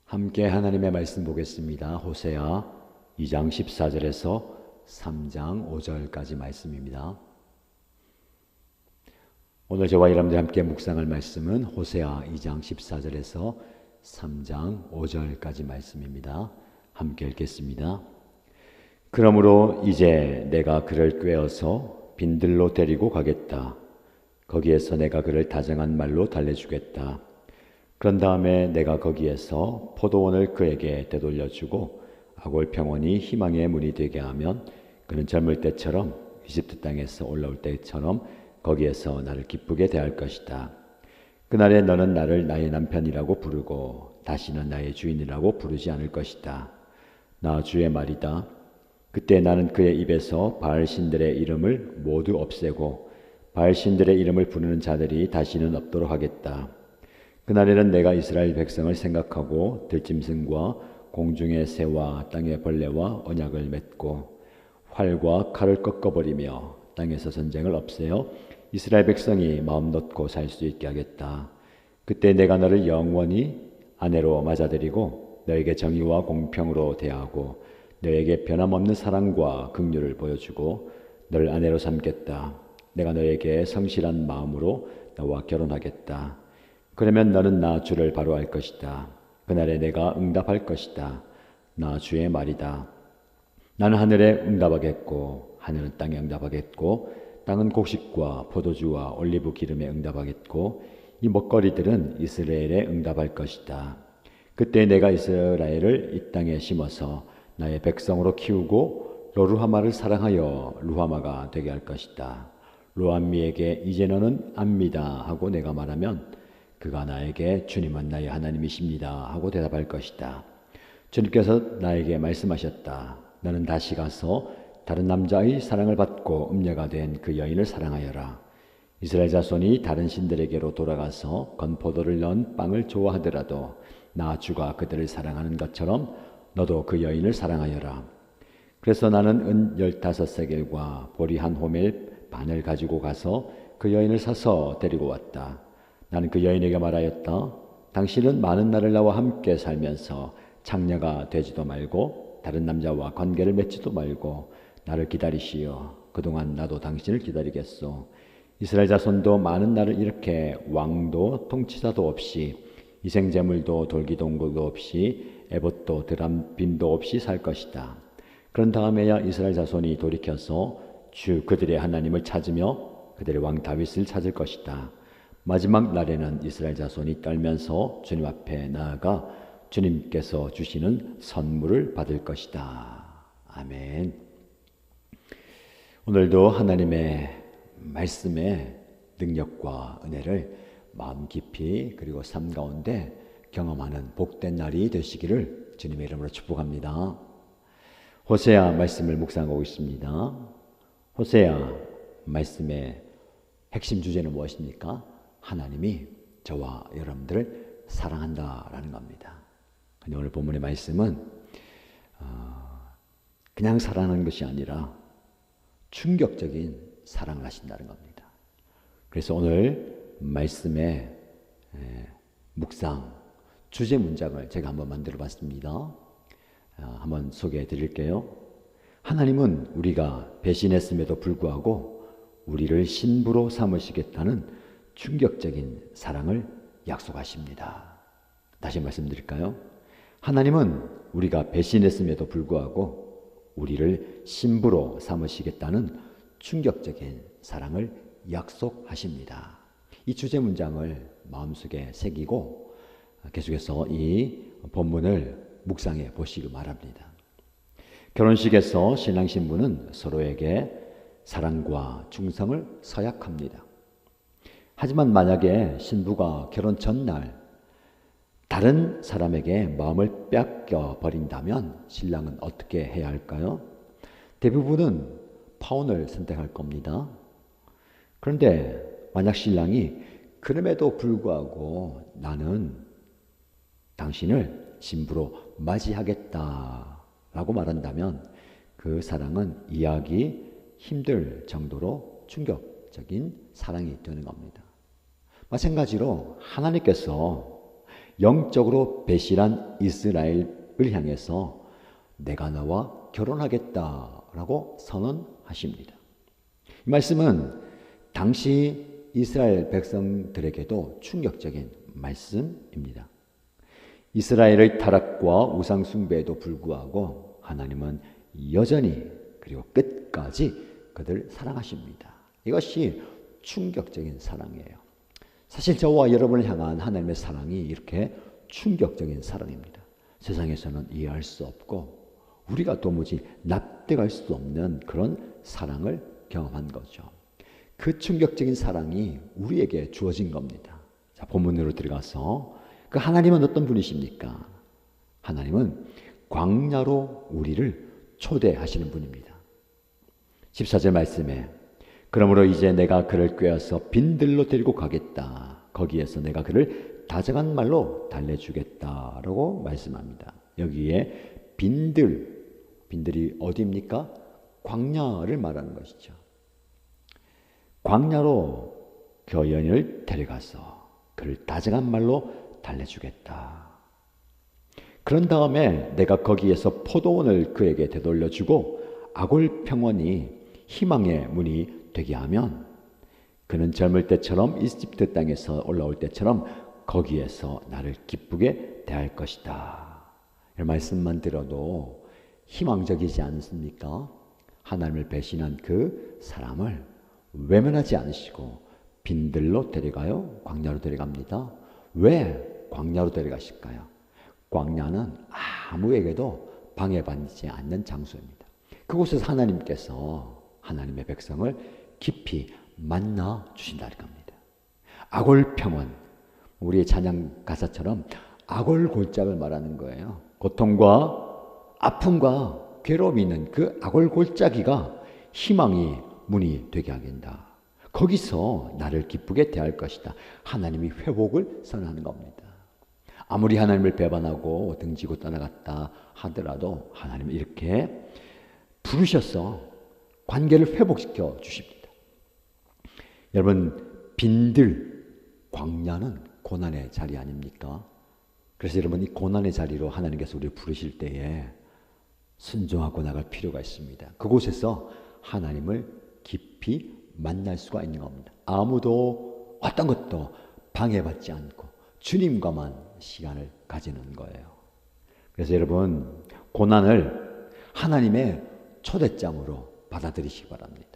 함께 하나님의 말씀 보겠습니다. 호세아 2장 14절에서 3장 5절까지 말씀입니다. 오늘 저와 여러분들 함께 묵상할 말씀은 호세아 2장 14절에서 3장 5절까지 말씀입니다. 함께 읽겠습니다. 그러므로 이제 내가 그를 꾀어서 빈들로 데리고 가겠다. 거기에서 내가 그를 다정한 말로 달래주겠다. 그런 다음에 내가 거기에서 포도원을 그에게 되돌려주고 아골 평원이 희망의 문이 되게 하면 그는 젊을 때처럼 이집트 땅에서 올라올 때처럼 거기에서 나를 기쁘게 대할 것이다. 그날에 너는 나를 나의 남편이라고 부르고 다시는 나의 주인이라고 부르지 않을 것이다. 나 주의 말이다. 그때 나는 그의 입에서 바알 신들의 이름을 모두 없애고 바알 신들의 이름을 부르는 자들이 다시는 없도록 하겠다. 그날에는 내가 이스라엘 백성을 생각하고 들짐승과 공중의 새와 땅의 벌레와 언약을 맺고 활과 칼을 꺾어버리며 땅에서 전쟁을 없애어 이스라엘 백성이 마음 놓고 살 수 있게 하겠다. 그때 내가 너를 영원히 아내로 맞아들이고 너에게 정의와 공평으로 대하고 너에게 변함없는 사랑과 긍휼을 보여주고 너를 아내로 삼겠다. 내가 너에게 성실한 마음으로 너와 결혼하겠다. 그러면 너는 나 주를 바로 알 것이다. 그날에 내가 응답할 것이다. 나 주의 말이다. 나는 하늘에 응답하겠고 하늘은 땅에 응답하겠고 땅은 곡식과 포도주와 올리브 기름에 응답하겠고 이 먹거리들은 이스라엘에 응답할 것이다. 그때 내가 이스라엘을 이 땅에 심어서 나의 백성으로 키우고 로루하마를 사랑하여 루하마가 되게 할 것이다. 로암미에게 이제 너는 압니다 하고 내가 말하면 그가 나에게 주님은 나의 하나님이십니다 하고 대답할 것이다. 주님께서 나에게 말씀하셨다. 너는 다시 가서 다른 남자의 사랑을 받고 음녀가 된 그 여인을 사랑하여라. 이스라엘 자손이 다른 신들에게로 돌아가서 건포도를 넣은 빵을 좋아하더라도 나 주가 그들을 사랑하는 것처럼 너도 그 여인을 사랑하여라. 그래서 나는 은 15세겔과 보리 한 호멜 반을 가지고 가서 그 여인을 사서 데리고 왔다. 나는 그 여인에게 말하였다. 당신은 많은 날을 나와 함께 살면서 창녀가 되지도 말고 다른 남자와 관계를 맺지도 말고 나를 기다리시오. 그동안 나도 당신을 기다리겠소. 이스라엘 자손도 많은 날을 이렇게 왕도 통치자도 없이 희생제물도 돌기동굴도 없이 에봇도 드람빔도 없이 살 것이다. 그런 다음에야 이스라엘 자손이 돌이켜서 주 그들의 하나님을 찾으며 그들의 왕 다윗을 찾을 것이다. 마지막 날에는 이스라엘 자손이 떨면서 주님 앞에 나아가 주님께서 주시는 선물을 받을 것이다. 아멘. 오늘도 하나님의 말씀의 능력과 은혜를 마음 깊이 그리고 삶 가운데 경험하는 복된 날이 되시기를 주님의 이름으로 축복합니다. 호세아 말씀을 묵상하고 있습니다. 호세아 말씀의 핵심 주제는 무엇입니까? 하나님이 저와 여러분들을 사랑한다라는 겁니다. 근데 오늘 본문의 말씀은 그냥 사랑하는 것이 아니라 충격적인 사랑을 하신다는 겁니다. 그래서 오늘 말씀의 묵상 주제 문장을 제가 한번 만들어 봤습니다. 한번 소개해 드릴게요. 하나님은 우리가 배신했음에도 불구하고 우리를 신부로 삼으시겠다는 충격적인 사랑을 약속하십니다. 다시 말씀드릴까요? 하나님은 우리가 배신했음에도 불구하고 우리를 신부로 삼으시겠다는 충격적인 사랑을 약속하십니다. 이 주제 문장을 마음속에 새기고 계속해서 이 본문을 묵상해 보시기 바랍니다. 결혼식에서 신랑 신부는 서로에게 사랑과 충성을 서약합니다. 하지만 만약에 신부가 결혼 전날 다른 사람에게 마음을 뺏겨 버린다면 신랑은 어떻게 해야 할까요? 대부분은 파혼을 선택할 겁니다. 그런데 만약 신랑이 그럼에도 불구하고 나는 당신을 신부로 맞이하겠다라고 말한다면 그 사랑은 이해하기 힘들 정도로 충격적인 사랑이 되는 겁니다. 마찬가지로 하나님께서 영적으로 배신한 이스라엘을 향해서 내가 너와 결혼하겠다라고 선언하십니다. 이 말씀은 당시 이스라엘 백성들에게도 충격적인 말씀입니다. 이스라엘의 타락과 우상 숭배에도 불구하고 하나님은 여전히 그리고 끝까지 그들을 사랑하십니다. 이것이 충격적인 사랑이에요. 사실 저와 여러분을 향한 하나님의 사랑이 이렇게 충격적인 사랑입니다. 세상에서는 이해할 수 없고 우리가 도무지 납득할 수 없는 그런 사랑을 경험한 거죠. 그 충격적인 사랑이 우리에게 주어진 겁니다. 자, 본문으로 들어가서 그 하나님은 어떤 분이십니까? 하나님은 광야로 우리를 초대하시는 분입니다. 14절 말씀에 그러므로 이제 내가 그를 꿰어서 빈들로 데리고 가겠다. 거기에서 내가 그를 다정한 말로 달래주겠다라고 말씀합니다. 여기에 빈들이 어디입니까? 광야를 말하는 것이죠. 광야로 그 여인을 데려가서 그를 다정한 말로 달래주겠다. 그런 다음에 내가 거기에서 포도원을 그에게 되돌려주고 아골 평원이 희망의 문이 되게 하면 그는 젊을 때처럼 이집트 땅에서 올라올 때처럼 거기에서 나를 기쁘게 대할 것이다. 이 말씀만 들어도 희망적이지 않습니까? 하나님을 배신한 그 사람을 외면하지 않으시고 빈들로 데려가요. 광야로 데려갑니다. 왜 광야로 데려가실까요? 광야는 아무에게도 방해받지 않는 장소입니다. 그곳에서 하나님께서 하나님의 백성을 깊이 만나 주신다는 겁니다. 아골평원, 우리의 찬양 가사처럼 아골골짝을 말하는 거예요. 고통과 아픔과 괴로움이 있는 그 아골골짜기가 희망이 문이 되게 하겠다. 거기서 나를 기쁘게 대할 것이다. 하나님이 회복을 선언하는 겁니다. 아무리 하나님을 배반하고 등지고 떠나갔다 하더라도 하나님은 이렇게 부르셔서 관계를 회복시켜 주십니다. 여러분, 빈들, 광야는 고난의 자리 아닙니까? 그래서 여러분, 이 고난의 자리로 하나님께서 우리를 부르실 때에 순종하고 나갈 필요가 있습니다. 그곳에서 하나님을 깊이 만날 수가 있는 겁니다. 아무도 어떤 것도 방해받지 않고 주님과만 시간을 가지는 거예요. 그래서 여러분, 고난을 하나님의 초대장으로 받아들이시기 바랍니다.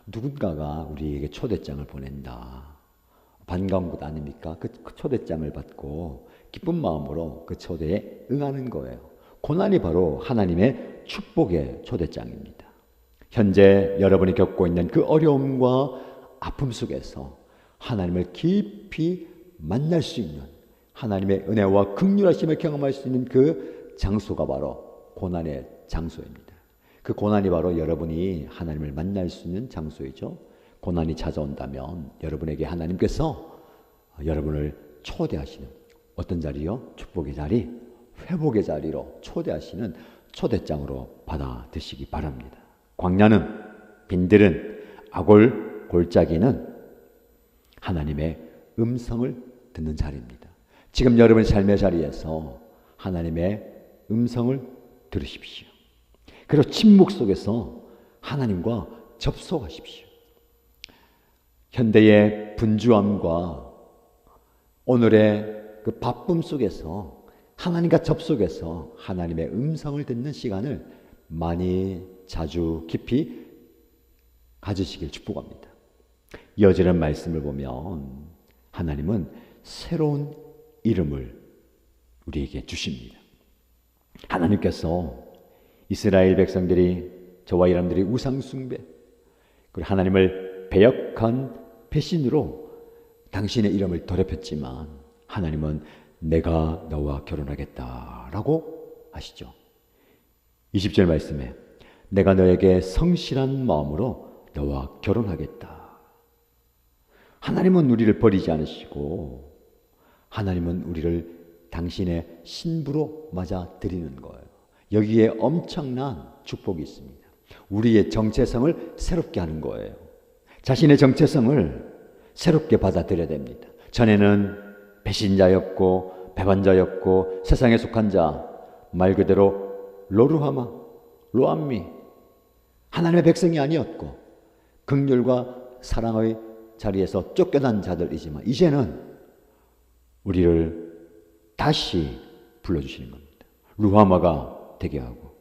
누군가가 우리에게 초대장을 보낸다. 반가운 것 아닙니까? 그 초대장을 받고 기쁜 마음으로 그 초대에 응하는 거예요. 고난이 바로 하나님의 축복의 초대장입니다. 현재 여러분이 겪고 있는 그 어려움과 아픔 속에서 하나님을 깊이 만날 수 있는 하나님의 은혜와 긍휼하심을 경험할 수 있는 그 장소가 바로 고난의 장소입니다. 그 고난이 바로 여러분이 하나님을 만날 수 있는 장소이죠. 고난이 찾아온다면 여러분에게 하나님께서 여러분을 초대하시는 어떤 자리요? 축복의 자리, 회복의 자리로 초대하시는 초대장으로 받아드시기 바랍니다. 광야는, 빈들은, 아골 골짜기는 하나님의 음성을 듣는 자리입니다. 지금 여러분의 삶의 자리에서 하나님의 음성을 들으십시오. 그리고 침묵 속에서 하나님과 접속하십시오. 현대의 분주함과 오늘의 그 바쁨 속에서 하나님과 접속해서 하나님의 음성을 듣는 시간을 많이 자주 깊이 가지시길 축복합니다. 이어지는 말씀을 보면 하나님은 새로운 이름을 우리에게 주십니다. 하나님께서 이스라엘 백성들이, 저와 여러분들이 우상 숭배 그리고 하나님을 배역한 배신으로 당신의 이름을 더럽혔지만 하나님은 내가 너와 결혼하겠다라고 하시죠. 20절 말씀에 내가 너에게 성실한 마음으로 너와 결혼하겠다. 하나님은 우리를 버리지 않으시고 하나님은 우리를 당신의 신부로 맞아들이는 거예요. 여기에 엄청난 축복이 있습니다. 우리의 정체성을 새롭게 하는 거예요. 자신의 정체성을 새롭게 받아들여야 됩니다. 전에는 배신자였고 배반자였고 세상에 속한 자, 말 그대로 로루하마, 로암미, 하나님의 백성이 아니었고 긍휼과 사랑의 자리에서 쫓겨난 자들이지만 이제는 우리를 다시 불러주시는 겁니다. 루하마가 되게 하고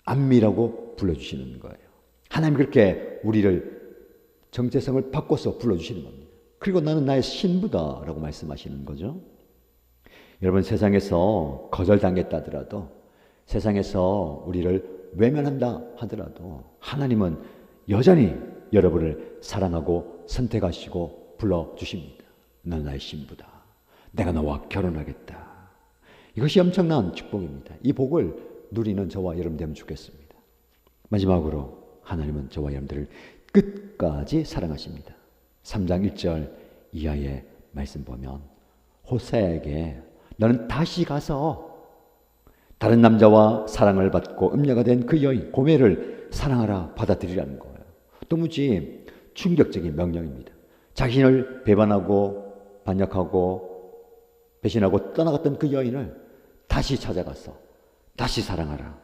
암미라고 불러주시는 거예요. 하나님 그렇게 우리를 정체성을 바꿔서 불러주시는 겁니다. 그리고 나는 나의 신부다라고 말씀하시는 거죠. 여러분, 세상에서 거절당했다 하더라도, 세상에서 우리를 외면한다 하더라도 하나님은 여전히 여러분을 사랑하고 선택하시고 불러주십니다. 너는 나의 신부다. 내가 너와 결혼하겠다. 이것이 엄청난 축복입니다. 이 복을 누리는 저와 여러분 되면 좋겠습니다. 마지막으로 하나님은 저와 여러분들을 끝까지 사랑하십니다. 3장 1절 이하의 말씀 보면 호세에게 너는 다시 가서 다른 남자와 사랑을 받고 음녀가 된 그 여인 고멜을 사랑하라 받아들이라는 거예요. 도무지 충격적인 명령입니다. 자신을 배반하고 반역하고 배신하고 떠나갔던 그 여인을 다시 찾아가서 다시 사랑하라.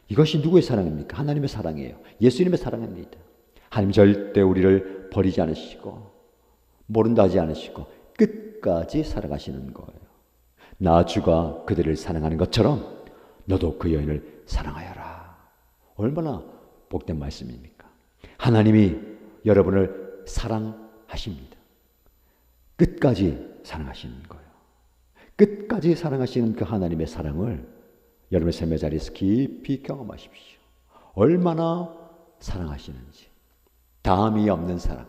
이것이 누구의 사랑입니까? 하나님의 사랑이에요. 예수님의 사랑입니다. 하나님 절대 우리를 버리지 않으시고 모른다 하지 않으시고 끝까지 사랑하시는 거예요. 나 주가 그들을 사랑하는 것처럼 너도 그 여인을 사랑하여라. 얼마나 복된 말씀입니까? 하나님이 여러분을 사랑하십니다. 끝까지 사랑하시는 거예요. 끝까지 사랑하시는 그 하나님의 사랑을 여러분의 삶의 자리에서 깊이 경험하십시오. 얼마나 사랑하시는지. 다함이 없는 사랑,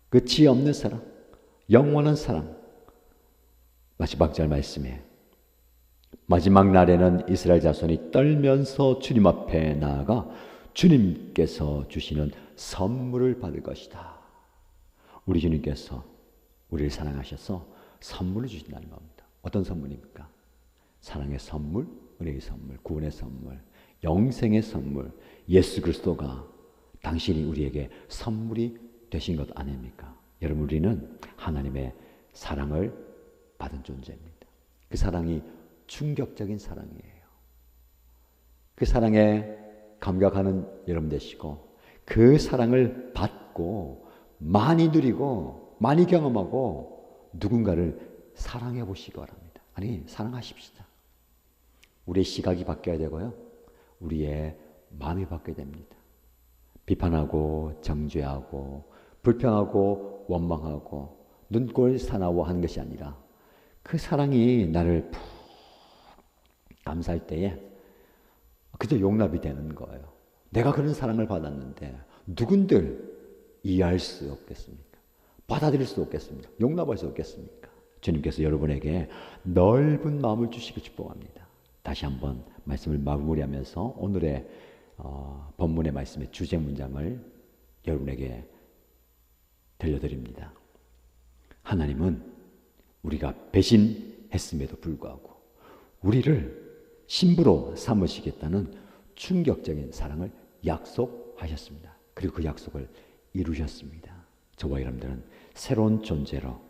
끝이 없는 사랑, 영원한 사랑. 마지막 절 말씀에 마지막 날에는 이스라엘 자손이 떨면서 주님 앞에 나아가 주님께서 주시는 선물을 받을 것이다. 우리 주님께서 우리를 사랑하셔서 선물을 주신다는 겁니다. 어떤 선물입니까? 사랑의 선물, 은혜의 선물, 구원의 선물, 영생의 선물, 예수 그리스도가 당신이 우리에게 선물이 되신 것 아닙니까? 여러분, 우리는 하나님의 사랑을 받은 존재입니다. 그 사랑이 충격적인 사랑이에요. 그 사랑에 감격하는 여러분 되시고 그 사랑을 받고 많이 누리고 많이 경험하고 누군가를 사랑해 보시기 바랍니다. 아니, 사랑하십시다. 우리의 시각이 바뀌어야 되고요. 우리의 마음이 바뀌어야 됩니다. 비판하고 정죄하고 불평하고 원망하고 눈꼴 사나워하는 것이 아니라 그 사랑이 나를 푹 감사할 때에 그저 용납이 되는 거예요. 내가 그런 사랑을 받았는데 누군들 이해할 수 없겠습니까? 받아들일 수 없겠습니까? 용납할 수 없겠습니까? 주님께서 여러분에게 넓은 마음을 주시기 축복합니다. 다시 한번 말씀을 마무리하면서 오늘의 본문의 말씀의 주제 문장을 여러분에게 들려드립니다. 하나님은 우리가 배신했음에도 불구하고 우리를 신부로 삼으시겠다는 충격적인 사랑을 약속하셨습니다. 그리고 그 약속을 이루셨습니다. 저와 여러분들은 새로운 존재로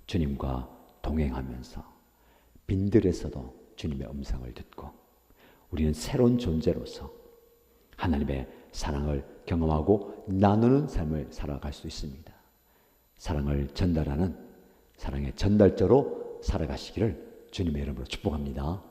주님과 동행하면서 빈들에서도 주님의 음성을 듣고 우리는 새로운 존재로서 하나님의 사랑을 경험하고 나누는 삶을 살아갈 수 있습니다. 사랑을 전달하는 사랑의 전달자로 살아가시기를 주님의 이름으로 축복합니다.